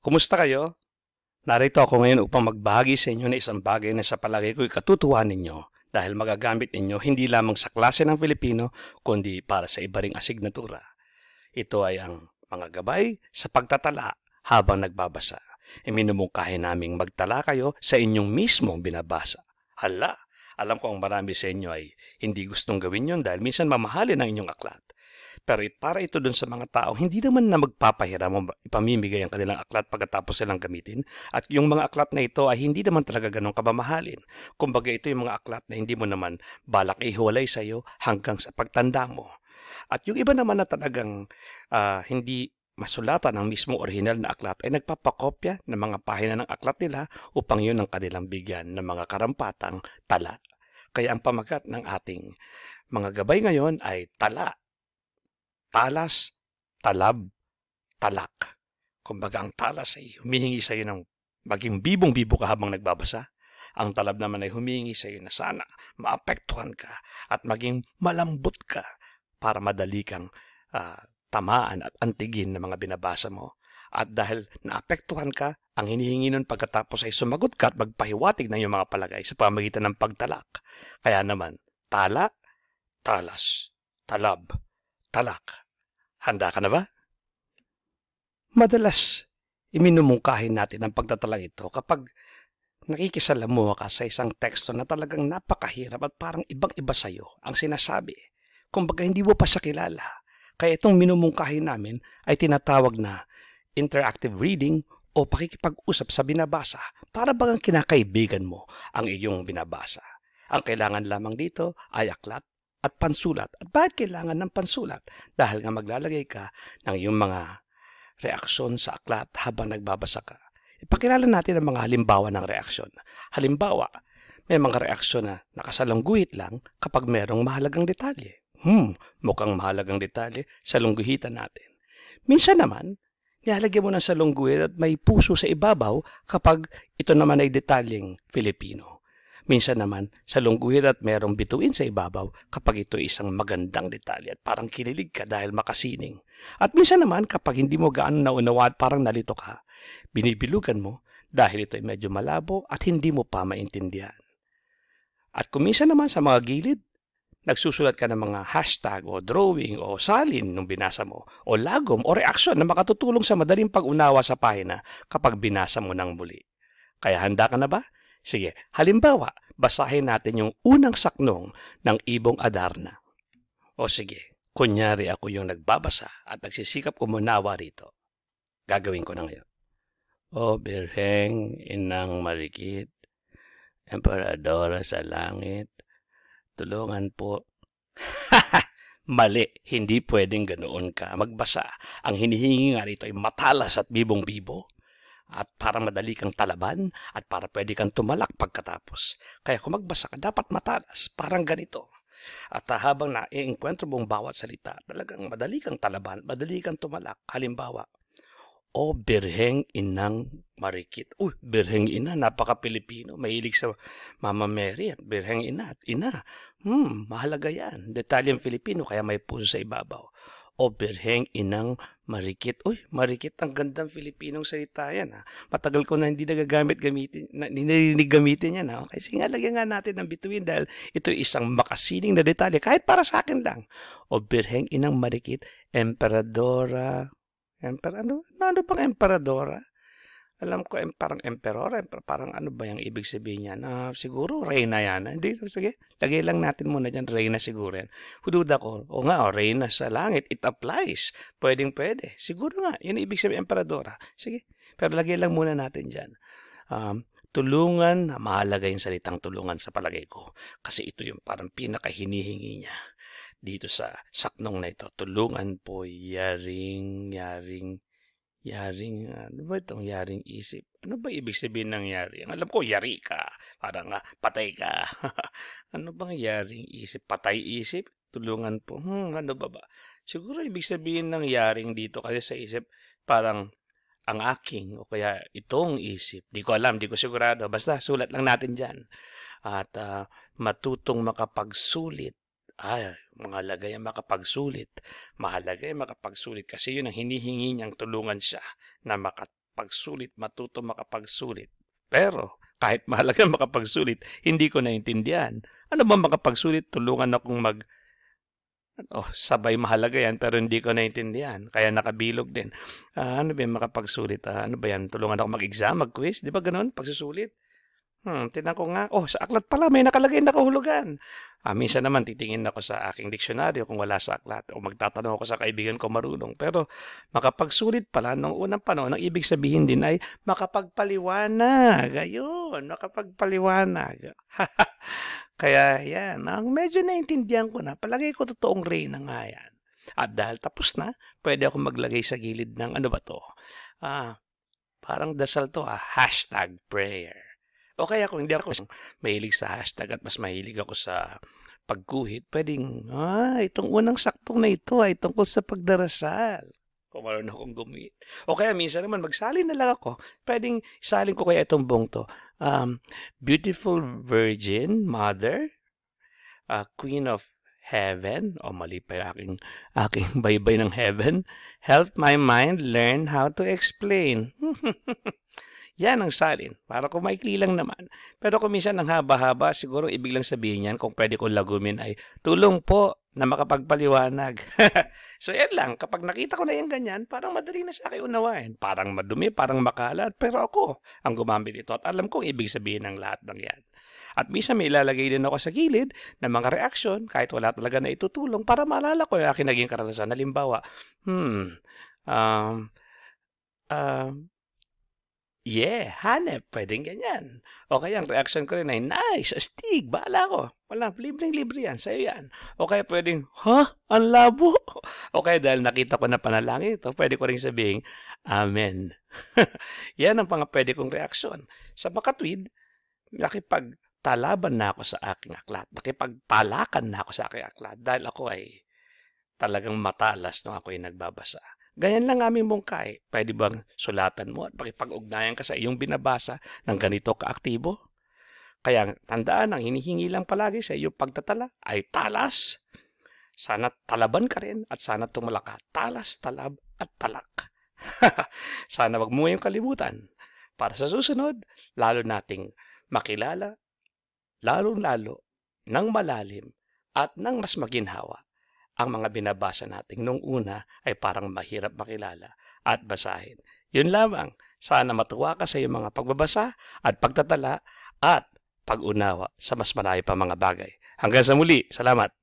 Kumusta kayo? Narito ako ngayon upang magbahagi sa inyo ng isang bagay na sa palagay ko'y katutuwa ninyo dahil magagamit ninyo hindi lamang sa klase ng Filipino kundi para sa iba ring asignatura. Ito ay ang mga gabay sa pagtatala habang nagbabasa. Iminumungkahi naming magtala kayo sa inyong mismong binabasa. Hala, alam ko ang marami sa inyo ay hindi gustong gawin yon dahil minsan mamahalin ang inyong aklat. Pero para ito dun sa mga tao, hindi naman na magpapahiram o ipamimigay ang kanilang aklat pagkatapos silang gamitin. At yung mga aklat na ito ay hindi naman talaga ganun kabamahalin. Kumbaga ito yung mga aklat na hindi mo naman balak ihiwalay sa iyo hanggang sa pagtanda mo. At yung iba naman na talagang hindi masulatan ang mismo orihinal na aklat ay nagpapakopya ng mga pahina ng aklat nila upang yun ang kanilang bigyan ng mga karampatang tala. Kaya ang pamagat ng ating mga gabay ngayon ay tala, talas, talab, talak. Kumbaga ang talas ay humihingi sa iyo ng maging bibong-bibo ka habang nagbabasa. Ang talab naman ay humihingi sa iyo na sana maapektuhan ka at maging malambot ka para madali kang tamaan at antigin ng mga binabasa mo. At dahil naapektuhan ka, ang hinihingi nun pagkatapos ay sumagot ka at magpahiwatig ng iyong mga palagay sa pamagitan ng pagtalak. Kaya naman, tala, talas, talab, talak. Handa ka na ba? Madalas, iminumungkahin natin ang pagtatalang ito kapag nakikisalamuha ka sa isang teksto na talagang napakahirap at parang ibang-iba sa iyo ang sinasabi. Kumbaga hindi mo pa siya kilala. Kaya itong minumungkahin namin ay tinatawag na interactive reading o pakikipag-usap sa binabasa para bagang kinakaibigan mo ang iyong binabasa. Ang kailangan lamang dito ay aklat at pansulat. At bakit kailangan ng pansulat? Dahil nga maglalagay ka ng iyong mga reaksyon sa aklat habang nagbabasa ka. Ipakilala natin ang mga halimbawa ng reaksyon. Halimbawa, may mga reaksyon na nakasalungguhit lang kapag merong mahalagang detalye. Mukhang mahalagang detalye sa lungguhitan natin. Minsan naman, nilalagyan mo ng salungguhit at may puso sa ibabaw kapag ito naman ay detalyeng Filipino. Minsan naman, salungguhit at merong bituin sa ibabaw kapag ito ay isang magandang detalye at parang kinilig ka dahil makasining. At minsan naman kapag hindi mo gaano naunawaan parang nalito ka, binibilugan mo dahil ito ay medyo malabo at hindi mo pa maintindihan. At kung minsan naman sa mga gilid, nagsusulat ka ng mga hashtag o drawing o salin nung binasa mo o lagom o reaksyon na makatutulong sa madaling pag-unawa sa pahina kapag binasa mo ng muli. Kaya handa ka na ba? Sige, halimbawa, basahin natin yung unang saknong ng Ibong Adarna. O sige, kunyari ako yung nagbabasa at nagsisikap umunawa rito. Gagawin ko na ngayon. O Birheng, Inang Marikit, Emperadora sa langit, tulungan po. Mali, hindi pwedeng ganoon ka magbasa. Ang hinihingi nga rito ay matalas at bibong-bibo. At para madali kang talaban at para pwede kang tumalak pagkatapos. Kaya kung magbasa ka, dapat matalas, parang ganito. At habang naiengkwentro mong bawat salita, talagang madali kang talaban, madali kang tumalak. Halimbawa, O Birheng Inang Marikit. Birheng Ina, napaka-Pilipino. Mahilig sa Mama Mary at Birheng Ina. Ina, mahalaga yan. Detalyeng Filipino, kaya may puso sa ibabaw. O Birheng Inang Marikit. Marikit, ang gandang Filipinong salita yan. Matagal ko na hindi narinig gamitin yan. Okay, sige nga, lagyan nga natin ng bituin dahil ito isang makasining na detalye. Kahit para sa akin lang. O Birheng Inang Marikit, Emperadora. Ano pang Emperadora? Alam ko parang Emperor, parang ano ba yung ibig sabihin niya? Siguro Reyna yan. Hindi, sige, lagay lang natin muna dyan, Reyna siguro yan. Hududa ko, Reyna sa langit, it applies. Pwede. Siguro nga, yun ibig sabihin Emperadora. Sige, pero lagay lang muna natin dyan. Tulungan, mahalaga yung salitang tulungan sa palagay ko. Kasi ito yung parang pinakahinihingi niya. Dito sa saknong na ito, tulungan po, yaring, ano ba itong yaring isip? Ano ba ibig sabihin ng yaring? Alam ko, yari ka. Parang patay ka. Ano bang yaring isip? Patay isip? Tulungan po. Ano ba? Siguro ibig sabihin ng yaring dito kasi sa isip, parang ang aking o kaya itong isip. Di ko alam, di ko sigurado. Basta sulat lang natin dyan. At matutong makapagsulit. Mahalaga yung makapagsulit. Mahalaga yung makapagsulit kasi yun ang hinihingi niyang tulungan siya na pagsulit, matuto makapagsulit. Pero kahit mahalaga makapagsulit, hindi ko naintindihan. Ano ba makapagsulit? Tulungan akong sabay mahalaga yan pero hindi ko naintindihan. Kaya nakabilog din. Ano ba yung makapagsulit? Ano ba yan? Tulungan ako mag-exam, mag-quiz? Di ba ganun? Pagsusulit? Tingnan ko nga. Sa aklat pala may nakalagay na kahulugan. Minsan naman titingin ako sa aking diksyonaryo kung wala sa aklat o magtatanong ako sa kaibigan ko marunong. Pero makapagsulit pala nung unang panahon, ang ibig sabihin din ay makapagpaliwanag. Ayun, makapagpaliwanag. Kaya yan, ang medyo naintindihan ko na, palagay ko totoong Reyna nga yan. At dahil tapos na, pwede ako maglagay sa gilid ng ano ba to? Parang dasal to, #prayer. O kaya kung hindi ako mahilig sa hashtag at mas mahilig ako sa pagguhit, pwedeng, itong unang saktong na ito ay tungkol sa pagdarasal. Kung marunong akong gumit. O kaya minsan naman magsalin na lang ako. Pwedeng isalin ko kaya itong buong to. Beautiful Virgin Mother, Queen of Heaven, mali pa yung aking baybay ng heaven, help my mind learn how to explain. Yan ang salin. Para kung maikli lang naman. Pero kung minsan ang haba-haba, siguro ibig lang sabihin yan, kung pwede kong lagumin ay, tulong po na makapagpaliwanag. So yan lang, kapag nakita ko na yung ganyan, parang madali na sa akin unawain. Parang madumi, parang makalat, pero ako ang gumamit ito at alam kong ibig sabihin ng lahat ng yan. At minsan may ilalagay din ako sa gilid ng mga reaksyon, kahit wala talaga na itutulong, para maalala ko yung aking naging karanasan. Halimbawa, yeah, hanep, pwedeng ganyan. O kaya ang reaction ko rin ay, nice, astig, bahala ko. Wala, libreng-libre yan, sa'yo yan. O kaya pwedeng, ang labo. O kaya dahil nakita ko na panalangin ito, pwede ko rin sabihin, amen. Yan ang mga pwede kong reaksyon. Sa makatwid, nakipagtalaban na ako sa aking aklat. Nakipagpalakan na ako sa aking aklat dahil ako ay talagang matalas nung ako ay nagbabasa. Ganyan lang aming mungkahi. Pwede bang sulatan mo at pakipag-ugnayan ka sa iyong binabasa ng ganito kaaktibo? Kaya tandaan, ang hinihingi lang palagi sa iyong pagtatala ay talas. Sana talaban ka rin at sana tumala ka. Talas, talab at talak. Sana wag mo yung kalimutan. Para sa susunod, lalo nating makilala, lalo-lalo, ng malalim at ng mas maginhawa ang mga binabasa natin nung una ay parang mahirap makilala at basahin. Yun lamang. Sana matuwa ka sa iyong mga pagbabasa at pagtatala at pag-unawa sa mas malayo pa mga bagay. Hanggang sa muli. Salamat.